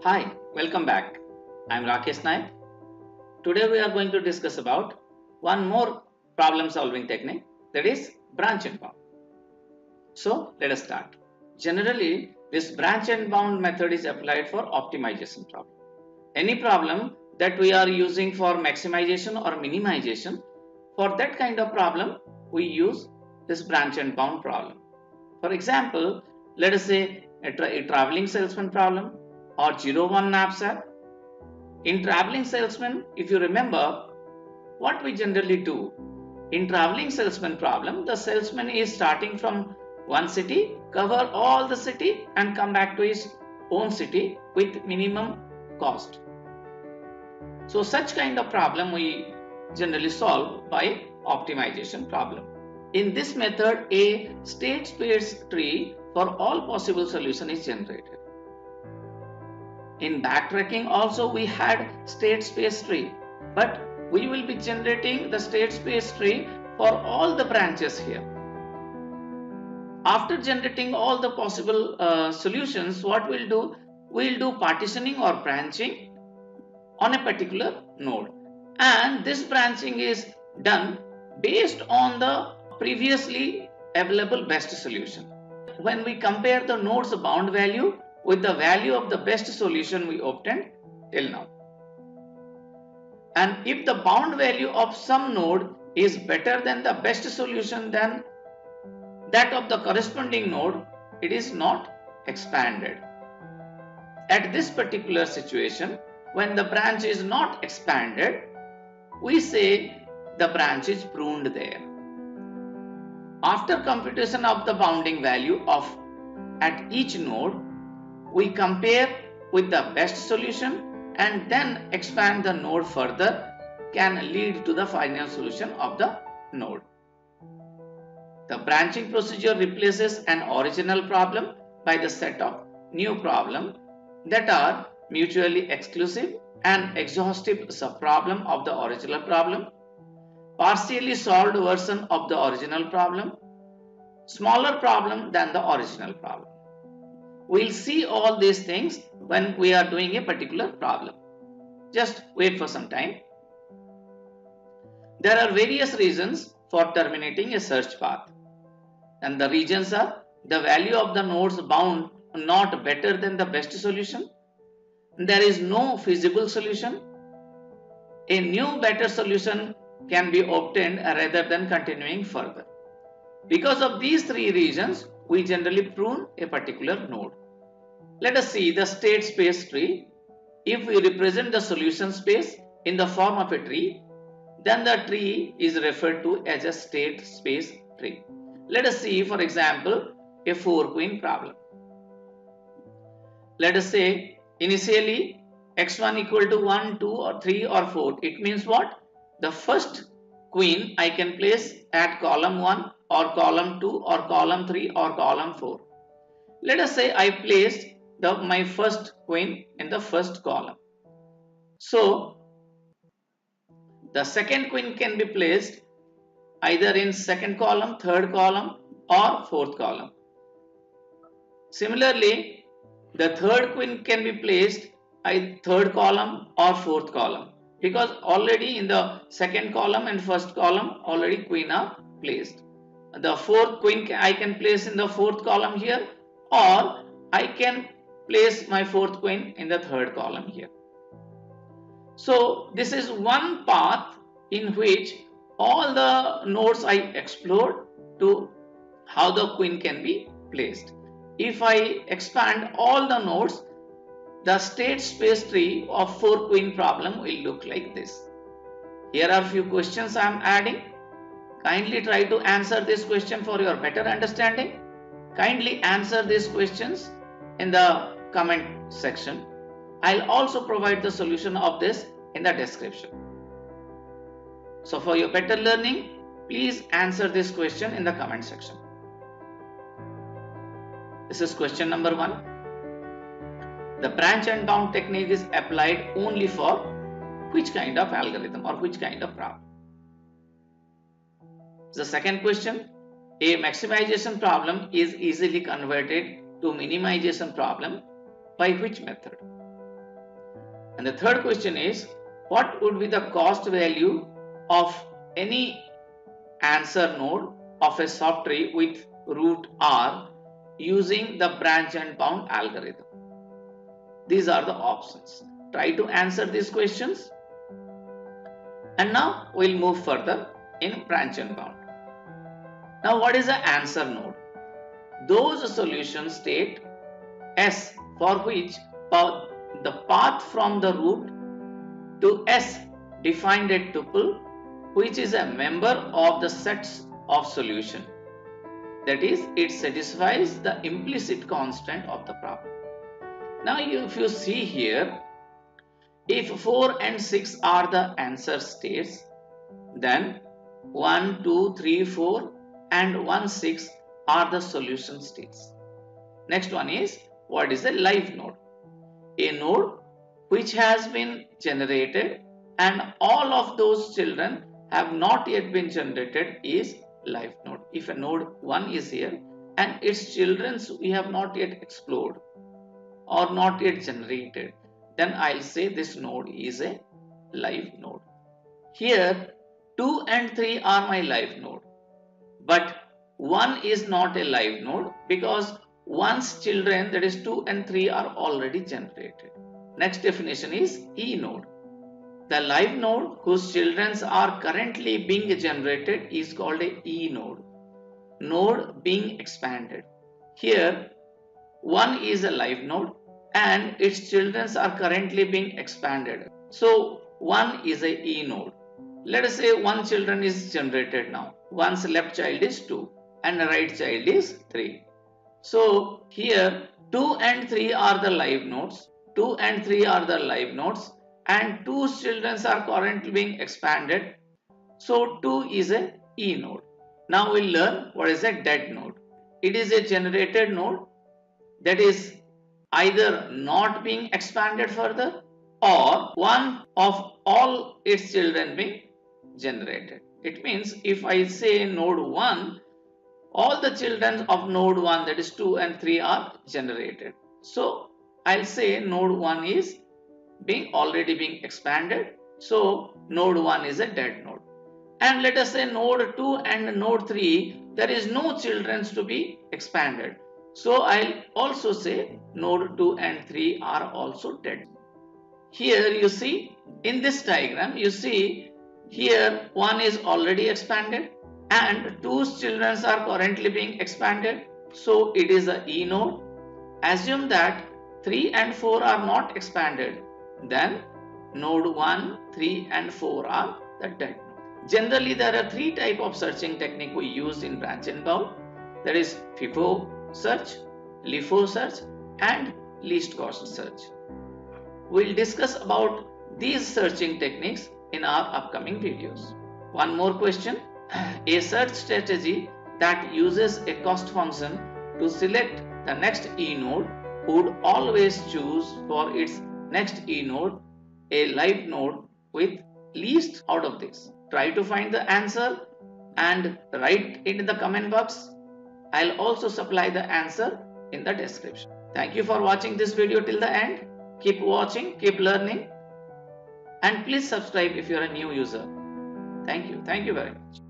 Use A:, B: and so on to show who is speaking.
A: Hi, welcome back. I am Rakesh Naik. Today we are going to discuss about one more problem solving technique, that is branch and bound. So let us start. Generally, this branch and bound method is applied for optimization problem. Any problem that we are using for maximization or minimization, for that kind of problem we use this branch and bound problem. For example, let us say a traveling salesman problem or 01 knapsack. In traveling salesman, if you remember, what we generally do in traveling salesman problem, the salesman is starting from one city, cover all the city and come back to his own city with minimum cost. So such kind of problem we generally solve by optimization problem. In this method, a state space tree for all possible solution is generated. In backtracking also we had state space tree, but we will be generating the state space tree for all the branches here. After generating all the possible solutions, what we'll do? We'll do partitioning or branching on a particular node, and this branching is done based on the previously available best solution. When we compare the node's bound value with the value of the best solution we obtained till now, and if the bound value of some node is better than the best solution than that of the corresponding node, it is not expanded. At this particular situation, when the branch is not expanded, we say the branch is pruned there. After computation of the bounding value of at each node, we compare with the best solution and then expand the node further, can lead to the final solution of the node. The branching procedure replaces an original problem by the set of new problems that are mutually exclusive and exhaustive subproblem of the original problem, partially solved version of the original problem, smaller problem than the original problem. We'll see all these things when we are doing a particular problem. Just wait for some time. There are various reasons for terminating a search path, and the reasons are the value of the nodes bound not better than the best solution, there is no feasible solution, a new better solution can be obtained rather than continuing further. Because of these three reasons, we generally prune a particular node. Let us see the state space tree. If we represent the solution space in the form of a tree, then the tree is referred to as a state space tree. Let us see, for example, a 4-queen problem. Let us say initially x1 equal to 1, 2 or 3 or 4. It means what? The first queen I can place at column 1 or column 2 or column 3 or column 4. Let us say I placed my first queen in the first column. So the second queen can be placed either in second column, third column or fourth column. Similarly, the third queen can be placed in third column or fourth column, because already in the second column and first column already queen are placed. The fourth queen I can place in the fourth column here, or I can place my fourth queen in the third column here. So this is one path in which all the nodes I explored to how the queen can be placed. If I expand all the nodes, the state space tree of 4-queen problem will look like this. Here are few questions I am adding. Kindly try to answer this question for your better understanding. Kindly answer these questions in the comment section. I'll also provide the solution of this in the description. So for your better learning, please answer this question in the comment section. This is question number 1. The branch and bound technique is applied only for which kind of algorithm or which kind of problem? The second question, a maximization problem is easily converted to minimization problem by which method? And the third question is, what would be the cost value of any answer node of a soft tree with root R using the branch and bound algorithm? These are the options. Try to answer these questions. And now we'll move further in branch and bound. Now, what is the answer node? Those solution state S for which the path from the root to S defined a tuple which is a member of the sets of solution. That is, it satisfies the implicit constant of the problem. Now, if you see here, if 4 and 6 are the answer states, then 1, 2, 3, 4 and 1, 6 are the solution states. Next one is, what is a live node? A node which has been generated and all of those children have not yet been generated is live node. If a node 1 is here and its children we have not yet explored or not yet generated, then I'll say this node is a live node. Here 2 and 3 are my live node, but 1 is not a live node because 1's children, that is 2 and 3, are already generated. Next definition is E node. The live node whose children are currently being generated is called a E node. Node being expanded. Here 1 is a live node and its children are currently being expanded. So 1 is a E node. Let us say 1 children is generated now. 1's left child is 2 and the right child is 3. So here 2 and 3 are the live nodes. 2 and 3 are the live nodes and 2's children are currently being expanded. So 2 is a E node. Now we'll learn what is a dead node. It is a generated node that is either not being expanded further or one of all its children being generated. It means if I say node 1, all the children of node 1, that is 2 and 3, are generated. So I'll say node 1 is already being expanded. So node 1 is a dead node. And let us say node 2 and node 3, there is no children to be expanded. So I'll also say node 2 and 3 are also dead. Here you see in this diagram, you see here 1 is already expanded and 2's children are currently being expanded. So it is a E node. Assume that 3 and 4 are not expanded. Then node 1, 3 and 4 are the dead node. Generally there are 3 types of searching technique we use in branch and bound. That is FIFO search, LIFO search and least cost search. We'll discuss about these searching techniques in our upcoming videos. One more question. A search strategy that uses a cost function to select the next E node would always choose for its next E node a live node with least out of this. Try to find the answer and write it in the comment box. I'll also supply the answer in the description. Thank you for watching this video till the end. Keep watching, keep learning, and please subscribe if you're a new user. Thank you very much.